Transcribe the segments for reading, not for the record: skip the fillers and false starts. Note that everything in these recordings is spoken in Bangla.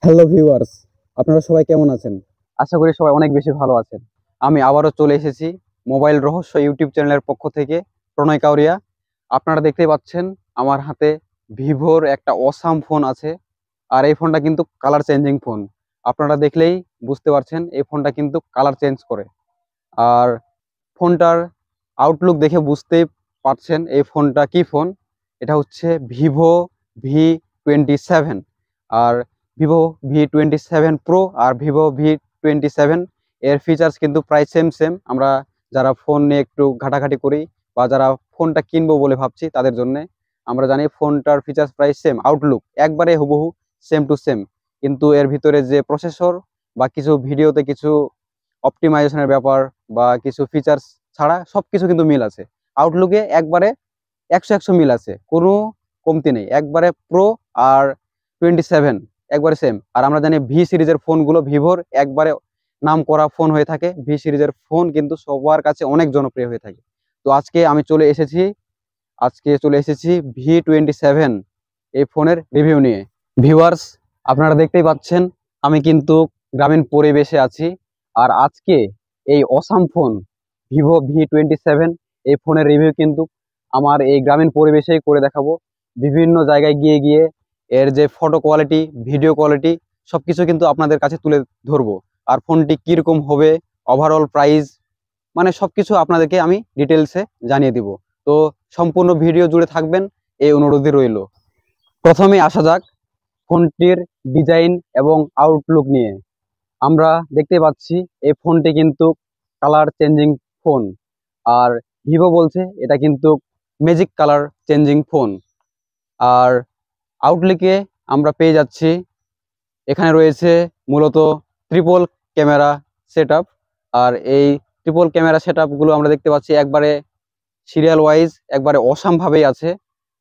হ্যালো ভিউয়ার্স, আপনারা সবাই কেমন আছেন? আশা করি সবাই অনেক বেশি ভালো আছেন। আমি আবারও চলে এসেছি মোবাইল রহস্য ইউটিউব চ্যানেলের পক্ষ থেকে, প্রণয় কাউরিয়া। আপনারা দেখতেই পাচ্ছেন আমার হাতে ভিভোর একটা অসাম ফোন আছে। আর এই ফোনটা কিন্তু কালার চেঞ্জিং ফোন। আপনারা দেখলেই বুঝতে পারছেন এই ফোনটা কিন্তু কালার চেঞ্জ করে। আর ফোনটার আউটলুক দেখে বুঝতেই পারছেন এই ফোনটা কি ফোন। এটা হচ্ছে ভিভো V27। আর ভিভো V27 প্রো আর ভিভো V27 এর ফিচার্স কিন্তু প্রায় সেম সেম। আমরা যারা ফোন নিয়ে একটু ঘাটাঘাটি করি বা যারা ফোনটা কিনবো বলে ভাবছি তাদের জন্য আমরা জানি ফোনটার ফিচার্স প্রায় সেম, আউটলুক একবারে হুবহু সেম টু সেম। কিন্তু এর ভিতরে যে প্রসেসর বা কিছু ভিডিওতে কিছু অপটিমাইজেশনের ব্যাপার বা কিছু ফিচার্স ছাড়া সবকিছু কিন্তু মিল আছে। আউটলুকে একবারে 100 মিল আছে, কোনো কমতি নেই। একবারে প্রো আর 27 একবারে সেম। আর আমরা জানি ভি সিরিজের ফোনগুলো ভিভোর একবারে নাম করা ফোন হয়ে থাকে। ভি সিরিজের ফোন কিন্তু সবার কাছে অনেক জনপ্রিয় হয়ে থাকে। তো আজকে চলে এসেছি V27 এই ফোনের রিভিউ নিয়ে। ভিউয়ার্স, আপনারা দেখতেই পাচ্ছেন আমি কিন্তু গ্রামীণ পরিবেশে আছি। আর আজকে এই অসাম ফোন ভিভো V27 এই ফোনের রিভিউ কিন্তু আমার এই গ্রামীণ পরিবেশেই করে দেখাবো। বিভিন্ন জায়গায় গিয়ে গিয়ে এর যে ফটো কোয়ালিটি, ভিডিও কোয়ালিটি সবকিছু কিন্তু আপনাদের কাছে তুলে ধরবো। আর ফোনটি কিরকম হবে, ওভারঅল প্রাইস, মানে সবকিছু আপনাদেরকে আমি ডিটেলসে জানিয়ে দিব। তো সম্পূর্ণ ভিডিও জুড়ে থাকবেন এই অনুরোধই রইল। প্রথমে আসা যাক ফোনটির ডিজাইন এবং আউটলুক নিয়ে। আমরা দেখতে পাচ্ছি এই ফোনটি কিন্তু কালার চেঞ্জিং ফোন। আর ভিভো বলছে এটা কিন্তু ম্যাজিক কালার চেঞ্জিং ফোন। আর আউটলুকে আমরা পেয়ে যাচ্ছি এখানে রয়েছে মূলত ট্রিপল ক্যামেরা সেটআপ। আর এই ট্রিপল ক্যামেরা সেটআপগুলো আমরা দেখতে পাচ্ছি একবারে সিরিয়াল ওয়াইজ একবারে অসামভাবেই আছে।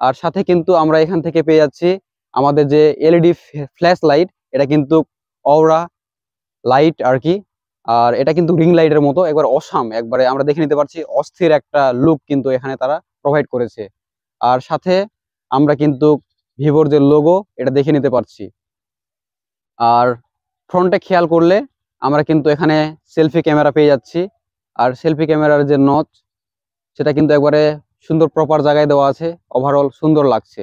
আর সাথে কিন্তু আমরা এখান থেকে পেয়ে যাচ্ছি আমাদের যে এলইডি ফ্ল্যাশ লাইট, এটা কিন্তু অওরা লাইট আর কি। আর এটা কিন্তু রিং লাইটের মতো একবার অসাম, একবারে আমরা দেখে নিতে পারছি অস্থির একটা লুক কিন্তু এখানে তারা প্রোভাইড করেছে। আর সাথে আমরা কিন্তু ভিভোর যে লোগো এটা দেখে নিতে পারছি। আর ফ্রন্টে খেয়াল করলে আমরা কিন্তু এখানে সেলফি ক্যামেরা পেয়ে যাচ্ছি। আর সেলফি ক্যামেরার যে নচ সেটা কিন্তু একবারে সুন্দর প্রপার জায়গায় দেওয়া আছে, ওভারঅল সুন্দর লাগছে।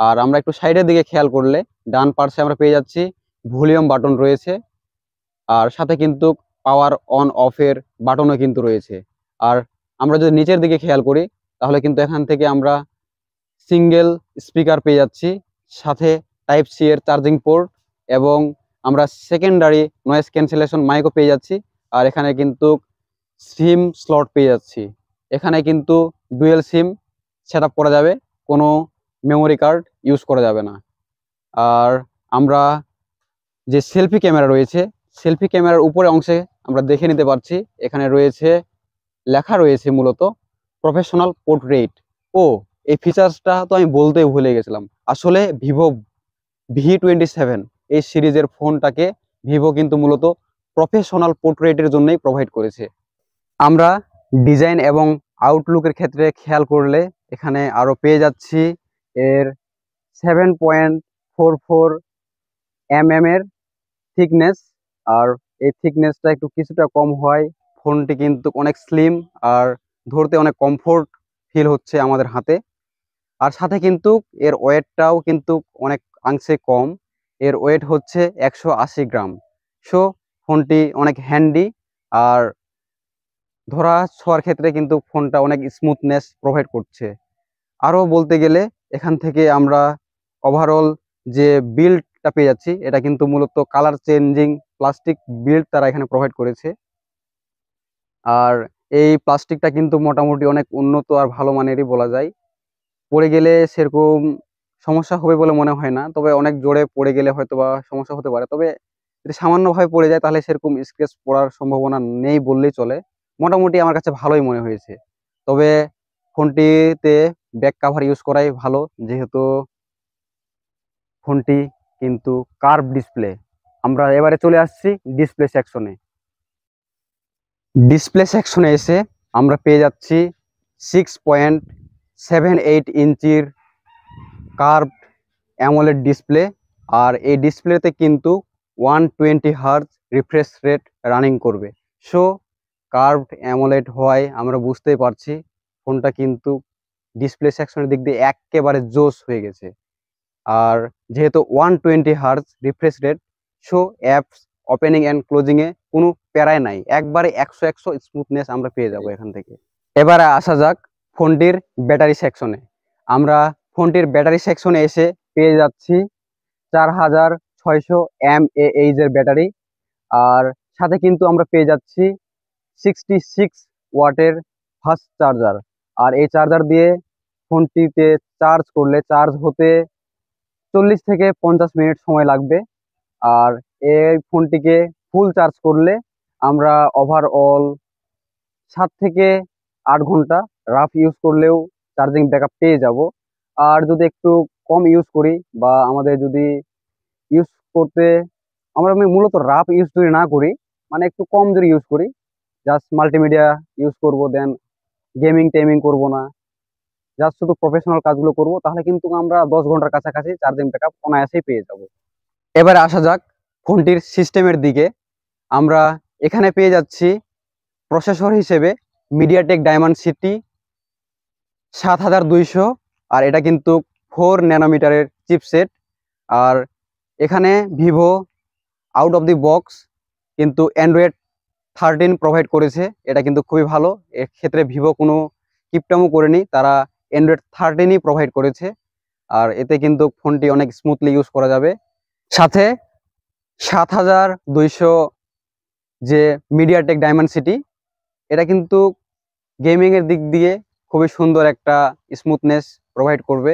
আর আমরা একটু সাইডের দিকে খেয়াল করলে ডান পাশে আমরা পেয়ে যাচ্ছি ভলিউম বাটন রয়েছে। আর সাথে কিন্তু পাওয়ার অন অফ এর বাটনও কিন্তু রয়েছে। আর আমরা যদি নিচের দিকে খেয়াল করি তাহলে কিন্তু এখান থেকে আমরা সিঙ্গেল স্পিকার পেয়ে যাচ্ছি, সাথে টাইপ সি এর চার্জিং পোর্ট, এবং আমরা সেকেন্ডারি নয়েজ ক্যান্সেলেশন মাইকও পেয়ে যাচ্ছি। আর এখানে কিন্তু সিম স্লট পেয়ে যাচ্ছি। এখানে কিন্তু ডুয়েল সিম সেট করা যাবে, কোনো মেমোরি কার্ড ইউজ করা যাবে না। আর আমরা যে সেলফি ক্যামেরা রয়েছে, সেলফি ক্যামেরার উপরে অংশে আমরা দেখে নিতে পারছি এখানে রয়েছে, লেখা রয়েছে মূলত প্রফেশনাল পোর্ট্রেট। ও, এই ফিচার্সটা তো আমি বলতেই ভুলে গেছিলাম। আসলে ভিভো V27 এই সিরিজের ফোনটাকে ভিভো কিন্তু মূলত প্রফেশনাল পোর্ট্রেটের জন্যই প্রোভাইড করেছে। আমরা ডিজাইন এবং আউটলুকের ক্ষেত্রে খেয়াল করলে এখানে আরো পেয়ে যাচ্ছি এর 7.44 এর থিকনেস। আর এই থিকনেসটা একটু কিছুটা কম হয়। ফোনটি কিন্তু অনেক স্লিম আর ধরতে অনেক কমফোর্ট ফিল হচ্ছে আমাদের হাতে। আর সাথে কিন্তু এর ওয়েটটাও কিন্তু অনেক অংশে কম। এর ওয়েট হচ্ছে 180 গ্রাম। সো ফোনটি অনেক হ্যান্ডি। আর ধরা ছোঁয়ার ক্ষেত্রে কিন্তু ফোনটা অনেক স্মুথনেস প্রোভাইড করছে। আরও বলতে গেলে এখান থেকে আমরা ওভারঅল যে বিল্ডটা পেয়ে যাচ্ছি এটা কিন্তু মূলত কালার চেঞ্জিং প্লাস্টিক বিল্ড তারা এখানে প্রোভাইড করেছে। আর এই প্লাস্টিকটা কিন্তু মোটামুটি অনেক উন্নত আর ভালো মানেরই বলা যায়। পড়ে গেলে সেরকম সমস্যা হবে বলে মনে হয় না, তবে অনেক জোরে পড়ে গেলে হয়তো বা সমস্যা হতে পারে। তবে যদি সামান্যভাবে পড়ে যায় তাহলে সেরকম স্ক্র্যাচ পড়ার সম্ভাবনা নেই বললেই চলে। মোটামুটি আমার কাছে ভালোই মনে হয়েছে। তবে ফোনটিতে ব্যাক কাভার ইউজ করাই ভালো, যেহেতু ফোনটি কিন্তু কার্ভ ডিসপ্লে। আমরা এবারে চলে আসছি ডিসপ্লে সেকশনে। ডিসপ্লে সেকশনে এসে আমরা পেয়ে যাচ্ছি 6.78 ইঞ্চির কার্ভড অ্যামোলেড ডিসপ্লে। আর এই ডিসপ্লেতে কিন্তু 120 Hz রিফ্রেশ রেট রানিং করবে। সো কার্ভড অ্যামোলেড হওয়ায় আমরা বুঝতেই পারছি ফোনটা কিন্তু ডিসপ্লে সেকশনের দিক দিয়ে একেবারে জোস হয়ে গেছে। আর যেহেতু 120 Hz refresh rate, so apps opening and closing এ কোনো প্যারাই নাই, একবারে 100 স্মুথনেস আমরা পেয়ে যাব এখান থেকে। এবারে আসা যাক ফোনটির ব্যাটারি সেকশনে। আমরা ফোনটির ব্যাটারি সেকশনে এসে পেয়ে যাচ্ছি 4600 mAh এর ব্যাটারি। আর সাথে কিন্তু আমরা পেয়ে যাচ্ছি 66 ওয়াটের ফাস্ট চার্জার। আর এই চার্জার দিয়ে ফোনটিতে চার্জ করলে চার্জ হতে 40 থেকে 50 মিনিট সময় লাগবে। আর এই ফোনটিকে ফুল চার্জ করলে আমরা ওভারঅল 7 থেকে 8 ঘন্টা রাফ ইউজ করলেও চার্জিং ব্যাকআপ পেয়ে যাব। আর যদি একটু কম ইউজ করি বা আমাদের যদি ইউজ করতে আমি মূলত রাফ ইউজ যদি না করি, মানে একটু কম যদি ইউজ করি, জাস্ট মাল্টিমিডিয়া ইউজ করব, দেন গেমিং টেমিং করব না, জাস্ট শুধু প্রফেশনাল কাজগুলো করব, তাহলে কিন্তু আমরা 10 ঘন্টার কাছাকাছি চার্জিং ব্যাকআপ অনায়াসেই পেয়ে যাব। এবারে আসা যাক ফোনটির সিস্টেমের দিকে। আমরা এখানে পেয়ে যাচ্ছি প্রসেসর হিসেবে মিডিয়াটেক ডায়মেনসিটি 7200, আর এটা কিন্তু 4 ন্যানোমিটারের চিপসেট। আর এখানে Vivo out of the box কিন্তু অ্যান্ড্রয়েড 13 প্রোভাইড করেছে, এটা কিন্তু খুবই ভালো। এক্ষেত্রে ভিভো কোনো কিপটামো করেনি, তারা অ্যান্ড্রয়েড 13ই প্রোভাইড করেছে। আর এতে কিন্তু ফোনটি অনেক স্মুথলি ইউজ করা যাবে। সাথে 7200 যে মিডিয়াটেক ডায়মেনসিটি, এটা কিন্তু গেমিং এর দিক দিয়ে খুবই সুন্দর একটা স্মুথনেস প্রোভাইড করবে।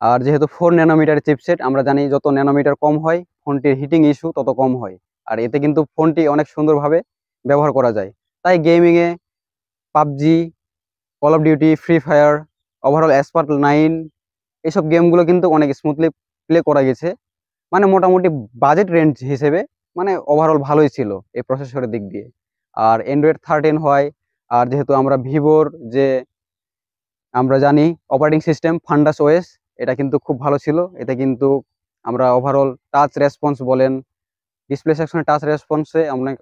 আর যেহেতু 4 ন্যানোমিটার চিপসেট, আমরা জানি যত ন্যানোমিটার কম হয় ফোনটির হিটিং ইস্যু তত কম হয়। আর এতে কিন্তু ফোনটি অনেক সুন্দরভাবে ব্যবহার করা যায়। তাই গেমিংয়ে PUBG, call of duty, free fire, overall asphalt 9 এইসব গেমগুলো কিন্তু অনেক স্মুথলি প্লে করা গেছে। মানে মোটামুটি বাজেট রেঞ্জ হিসেবে মানে ওভারঅল ভালোই ছিল এই প্রসেসরের দিক দিয়ে। আর অ্যান্ড্রয়েড 13 হয়, আর যেহেতু আমরা ভিভোর যে আমরা জানি অপারেটিং সিস্টেম ফান্ডাস ওএস, এটা কিন্তু খুব ভালো ছিল। এতে কিন্তু আমরা ওভারঅল টাচ রেসপন্স বলেন, ডিসপ্লে সেকশনে টাচ রেসপন্সে অনেক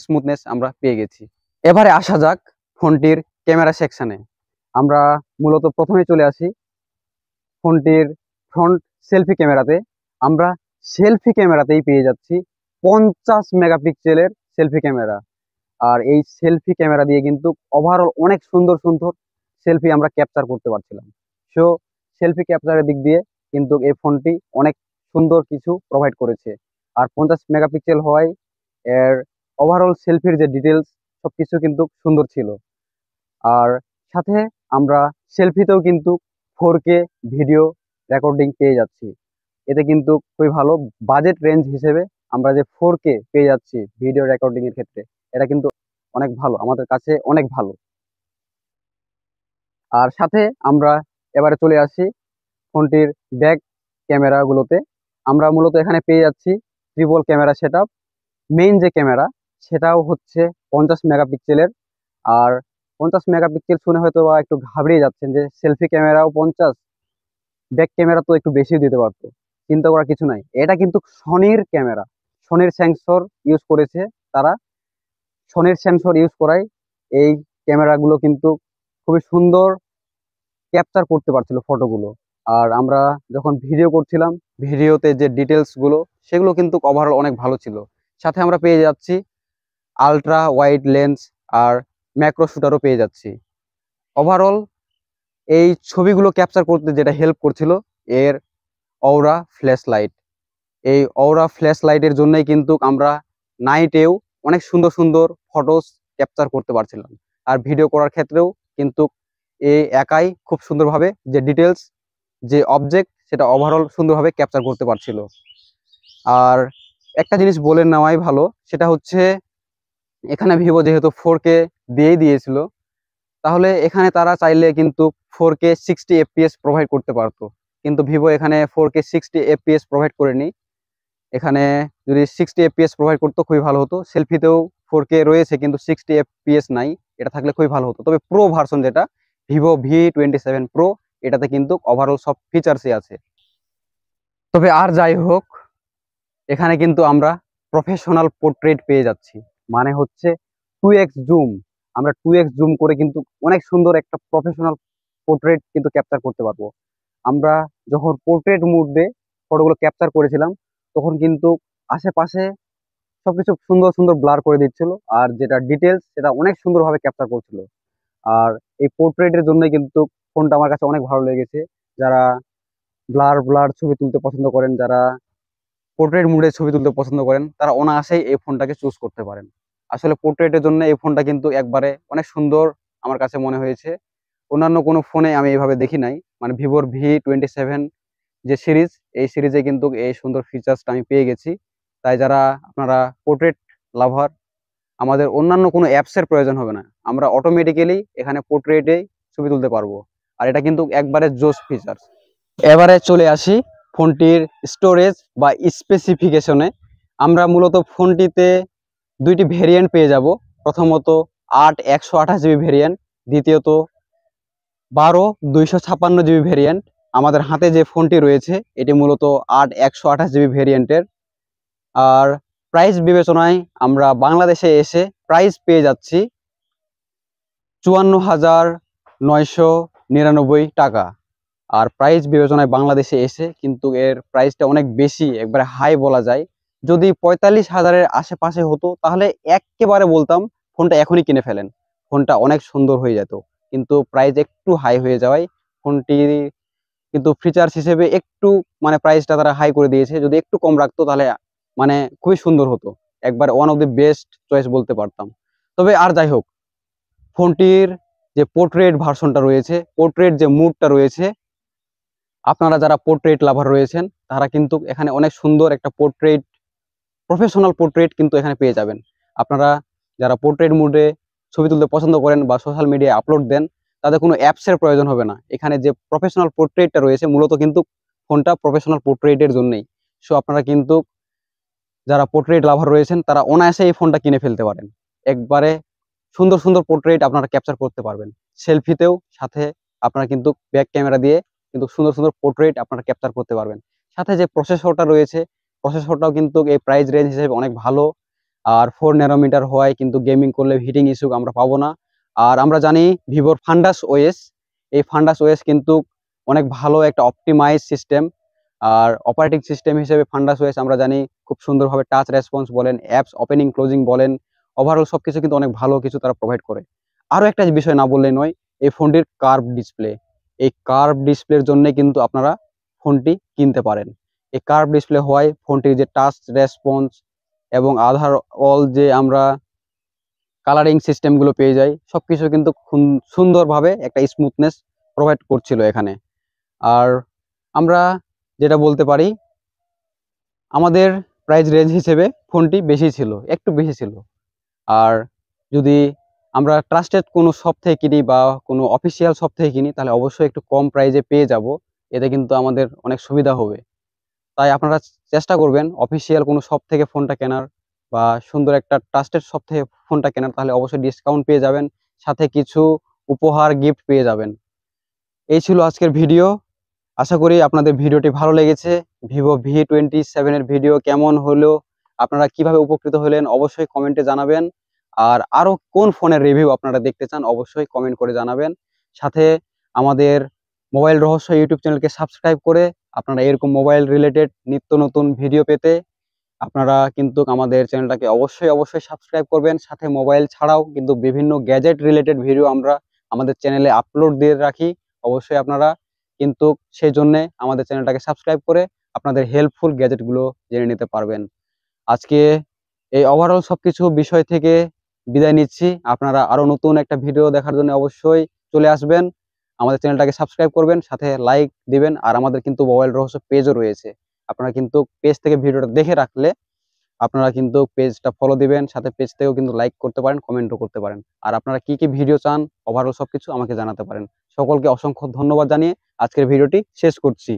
স্মুথনেস আমরা পেয়ে গেছি। এবারে আসা যাক ফোনটির ক্যামেরা সেকশনে। আমরা মূলত প্রথমে চলে আসি ফোনটির ফ্রন্ট সেলফি ক্যামেরাতে। আমরা সেলফি ক্যামেরাতেই পেয়ে যাচ্ছি 50 মেগাপিক্সেলের সেলফি ক্যামেরা। আর এই সেলফি ক্যামেরা দিয়ে কিন্তু ওভারঅল অনেক সুন্দর সুন্দর সেলফি আমরা ক্যাপচার করতে পারছিলাম। সো সেলফি ক্যাপচারের দিক দিয়ে কিন্তু এই ফোনটি অনেক সুন্দর কিছু প্রোভাইড করেছে। আর 50 মেগাপিক্সেল হওয়ায় এর ওভারঅল সেলফির যে ডিটেলস সবকিছু কিন্তু সুন্দর ছিল। আর সাথে আমরা সেলফিতেও কিন্তু 4K ভিডিও রেকর্ডিং পেয়ে যাচ্ছি। এতে কিন্তু খুবই ভালো বাজেট রেঞ্জ হিসেবে আমরা যে 4K পেয়ে যাচ্ছি ভিডিও রেকর্ডিং এর ক্ষেত্রে, এটা কিন্তু অনেক ভালো, আমাদের কাছে অনেক ভালো। আর সাথে আমরা এবারে চলে আসি ফোনটির ব্যাক ক্যামেরাগুলোতে। আমরা মূলত এখানে পেয়ে যাচ্ছি ট্রিপল ক্যামেরা সেটআপ। মেইন যে ক্যামেরা সেটাও হচ্ছে 50 মেগাপিক্সেলের। আর 50 মেগাপিক্সেল শুনে হয়তো বা একটু ঘাবড়িয়ে যাচ্ছেন যে সেলফি ক্যামেরাও 50, ব্যাক ক্যামেরা তো একটু বেশি দিতে পারতো। চিন্তা করার কিছু নাই, এটা কিন্তু সনির ক্যামেরা, সনির সেন্সর ইউজ করেছে তারা। সনির সেন্সর ইউজ করায় এই ক্যামেরাগুলো কিন্তু খুবই সুন্দর ক্যাপচার করতে পারছিল ফটোগুলো। আর আমরা যখন ভিডিও করছিলাম ভিডিওতে যে ডিটেলস গুলো সেগুলো কিন্তু ওভারঅল অনেক ভালো ছিল। সাথে আমরা পেয়ে যাচ্ছি আলট্রা ওয়াইড লেন্স আর ম্যাক্রো শুটারও পেয়ে যাচ্ছি। ওভারঅল এই ছবিগুলো ক্যাপচার করতে যেটা হেল্প করছিল এর অওরা ফ্ল্যাশ লাইট। এই অওরা ফ্ল্যাশ লাইটের জন্যই কিন্তু আমরা নাইটেও অনেক সুন্দর সুন্দর ফটোস ক্যাপচার করতে পারছিলাম। আর ভিডিও করার ক্ষেত্রেও কিন্তু এই একাই খুব সুন্দরভাবে যে ডিটেলস যে অবজেক্ট সেটা ওভারঅল সুন্দরভাবে ক্যাপচার করতে পারছিল। আর একটা জিনিস বলে নেওয়াই ভালো, সেটা হচ্ছে এখানে ভিভো যেহেতু 4K দিয়েই দিয়েছিল, তাহলে এখানে তারা চাইলে কিন্তু 4K 60 FPS প্রোভাইড করতে পারতো, কিন্তু ভিভো এখানে 4K 60 FPS প্রোভাইড করেনি। এখানে যদি 60 FPS প্রোভাইড করতো খুবই ভালো হতো। সেলফিতেও 4K রয়েছে কিন্তু 60 FPS নাই, এটা থাকলে খুবই ভালো হতো। তবে প্রো ভার্সন যেটা ভিভো V27 প্রো, এটাতে কিন্তু ওভারঅল সব ফিচার্সই আছে। তবে আর যাই হোক, এখানে কিন্তু আমরা প্রফেশনাল পোর্ট্রেট পেয়ে যাচ্ছি, মানে হচ্ছে 2x জুম। আমরা 2x জুম করে কিন্তু অনেক সুন্দর একটা প্রফেশনাল পোর্ট্রেট কিন্তু ক্যাপচার করতে পারবো। আমরা যখন পোর্ট্রেট মোডে ফটোগুলো ক্যাপচার করেছিলাম তখন কিন্তু আশেপাশে সবকিছু সুন্দর সুন্দর ব্লার করে দিচ্ছিল, আর যেটা ডিটেলস সেটা অনেক সুন্দরভাবে ক্যাপচার করছিল। আর এই পোর্ট্রেটের জন্য কিন্তু ফোনটা আমার কাছে অনেক ভালো লেগেছে। যারা ব্লার ব্লার ছবি তুলতে পছন্দ করেন, যারা পোর্ট্রেট মুডে ছবি তুলতে পছন্দ করেন, তারা অনায়াসেই এই ফোনটাকে চুজ করতে পারেন। আসলে পোর্ট্রেটের জন্য এই ফোনটা কিন্তু একবারে অনেক সুন্দর আমার কাছে মনে হয়েছে। অন্যান্য কোনো ফোনে আমি এইভাবে দেখি নাই, মানে ভিভোর V27 যে সিরিজ, এই সিরিজে কিন্তু এই সুন্দর ফিচার্সটা আমি পেয়ে গেছি। তাই যারা আপনারা পোর্ট্রেট লাভার, আমাদের অন্যান্য কোনো অ্যাপসের প্রয়োজন হবে না, আমরা অটোমেটিক্যালি এখানে পোর্ট্রেটেই ছবি তুলতে পারবো। আর এটা কিন্তু একবারে জোস ফিচার্স। এবারে চলে আসি ফোনটির স্টোরেজ বা স্পেসিফিকেশনে। আমরা মূলত ফোনটিতে দুইটি ভেরিয়েন্ট পেয়ে যাব। প্রথমত 8 128 জিবি ভেরিয়েন্ট, দ্বিতীয়ত 12 256 জিবি ভেরিয়েন্ট। আমাদের হাতে যে ফোনটি রয়েছে এটি মূলত 8 128 জিবি ভেরিয়েন্টের। আর প্রাইস বিবেচনায় আমরা বাংলাদেশে এসে প্রাইস পেয়ে যাচ্ছি 54,999 টাকা। আর প্রাইস বিবেচনায় বাংলাদেশে এসে কিন্তু এর প্রাইসটা অনেক বেশি, একবারে হাই বলা যায়। যদি 45,000-এর আশেপাশে হতো তাহলে একেবারে বলতাম ফোনটা এখনই কিনে ফেলেন, ফোনটা অনেক সুন্দর হয়ে যেত। কিন্তু প্রাইস একটু হাই হয়ে যাওয়ায় ফোনটি কিন্তু ফিচার্স হিসেবে একটু মানে প্রাইসটা তারা হাই করে দিয়েছে। যদি একটু কম রাখতো তাহলে মানে খুবই সুন্দর হতো, একবার one of the best choice বলতে পারতাম। তবে আর যাই হোক, ফোনটির যে পোর্ট্রেট ভার্সনটা রয়েছে, পোর্ট্রেট যে মুডটা রয়েছে, আপনারা যারা পোর্ট্রেট লাভার রয়েছেন তারা কিন্তু এখানে অনেক সুন্দর একটা পোর্ট্রেট, প্রফেশনাল পোর্ট্রেট কিন্তু এখানে পেয়ে যাবেন। আপনারা যারা পোর্ট্রেট মুডে ছবি তুলতে পছন্দ করেন বা সোশ্যাল মিডিয়ায় আপলোড দেন, তাদের কোনো অ্যাপসের প্রয়োজন হবে না। এখানে যে প্রফেশনাল পোর্ট্রেটটা রয়েছে মূলত কিন্তু ফোনটা প্রফেশনাল পোর্ট্রেটের জন্যই। সো আপনারা কিন্তু যারা পোর্ট্রেট লাভার রয়েছেন তারা অনায়াসে এই ফোনটা কিনে ফেলতে পারেন। একবারে সুন্দর সুন্দর পোর্ট্রেট আপনারা ক্যাপচার করতে পারবেন, সেলফিতেও সাথে আপনারা কিন্তু ব্যাক ক্যামেরা দিয়ে কিন্তু সুন্দর সুন্দর পোর্ট্রেট আপনারা ক্যাপচার করতে পারবেন। সাথে যে প্রসেসরটা রয়েছে, প্রসেসরটাও কিন্তু এই প্রাইস রেঞ্জ হিসেবে অনেক ভালো। আর 4 ন্যানোমিটার হওয়ায় কিন্তু গেমিং করলে হিটিং ইস্যু আমরা পাবো না। আর আমরা জানি ভিভোর ফান্ডাস ওএস, এই ফান্ডাস ওএস কিন্তু অনেক ভালো একটা অপটিমাইজ সিস্টেম। আর অপারেটিং সিস্টেম হিসেবে ফান্ডাস ওএস আমরা জানি খুব সুন্দরভাবে টাচ রেসপন্স বলেন, অ্যাপস ওপেনিং ক্লোজিং বলেন, ওভারঅল সবকিছু কিন্তু অনেক ভালো কিছু তারা প্রোভাইড করে। আরও একটা বিষয় না বললেই নয়, এই ফোনটির কার্ভ ডিসপ্লে। এই কার্ভ ডিসপ্লের জন্য কিন্তু আপনারা ফোনটি কিনতে পারেন। এই কার্ভ ডিসপ্লে হওয়ায় ফোনটির যে টাচ রেসপন্স এবং আধার অল যে আমরা কালারিং সিস্টেমগুলো পেয়ে যাই, সবকিছু কিন্তু সুন্দরভাবে একটা স্মুথনেস প্রোভাইড করছিল এখানে। আর আমরা যেটা বলতে পারি, আমাদের প্রাইস রেঞ্জ হিসেবে ফোনটি বেশি ছিল, একটু বেশি ছিল। আর যদি আমরা ট্রাস্টেড কোনো শপ থেকে কিনি বা কোনো অফিসিয়াল শপ থেকে কিনি তাহলে অবশ্যই একটু কম প্রাইজে পেয়ে যাব, এতে কিন্তু আমাদের অনেক সুবিধা হবে। তাই আপনারা চেষ্টা করবেন অফিসিয়াল কোনো শপ থেকে ফোনটা কেনার বা সুন্দর একটা ট্রাস্টেড শপ থেকে ফোনটা কেনার, তাহলে অবশ্যই ডিসকাউন্ট পেয়ে যাবেন, সাথে কিছু উপহার গিফট পেয়ে যাবেন। এই ছিল আজকের ভিডিও। আশা করি আপনাদের ভিডিওটি ভালো লেগেছে। ভিভো V27 এর ভিডিও কেমন হলো, আপনারা কিভাবে উপকৃত হলেন অবশ্যই কমেন্টে জানাবেন। আর আরো কোন ফোনের রিভিউ আপনারা দেখতে চান অবশ্যই কমেন্ট করে জানাবেন। সাথে আমাদের মোবাইল রহস্য ইউটিউব চ্যানেলকে সাবস্ক্রাইব করে আপনারা এরকম মোবাইল রিলেটেড নিত্য নতুন ভিডিও পেতে আপনারা কিন্তু আমাদের চ্যানেলটাকে অবশ্যই অবশ্যই সাবস্ক্রাইব করবেন। সাথে মোবাইল ছাড়াও কিন্তু বিভিন্ন গ্যাজেট রিলেটেড ভিডিও আমরা আমাদের চ্যানেলে আপলোড দিয়ে রাখি। অবশ্যই আপনারা কিন্তু সেই জন্যে আমাদের চ্যানেলটাকে সাবস্ক্রাইব করে আপনাদের হেল্পফুল গ্যাজেটগুলো জেনে নিতে পারবেন। আজকে এই ওভারঅল সবকিছু বিষয় থেকে বিদায় নিচ্ছি। আপনারা আরো নতুন একটা ভিডিও দেখার জন্য অবশ্যই চলে আসবেন, আমাদের চ্যানেলটাকে সাবস্ক্রাইব করবেন, সাথে লাইক দিবেন। আর আমাদের কিন্তু মোবাইল রহস্য পেজও রয়েছে, আপনারা কিন্তু পেজ থেকে ভিডিওটা দেখে রাখলে আপনারা কিন্তু পেজটা ফলো দিবেন, সাথে পেজ থেকেও কিন্তু লাইক করতে পারেন, কমেন্টও করতে পারেন। আর আপনারা কি কি ভিডিও চান ওভারঅল সবকিছু আমাকে জানাতে পারেন। সকলকে অসংখ্য ধন্যবাদ জানিয়ে আজকের ভিডিওটি শেষ করছি।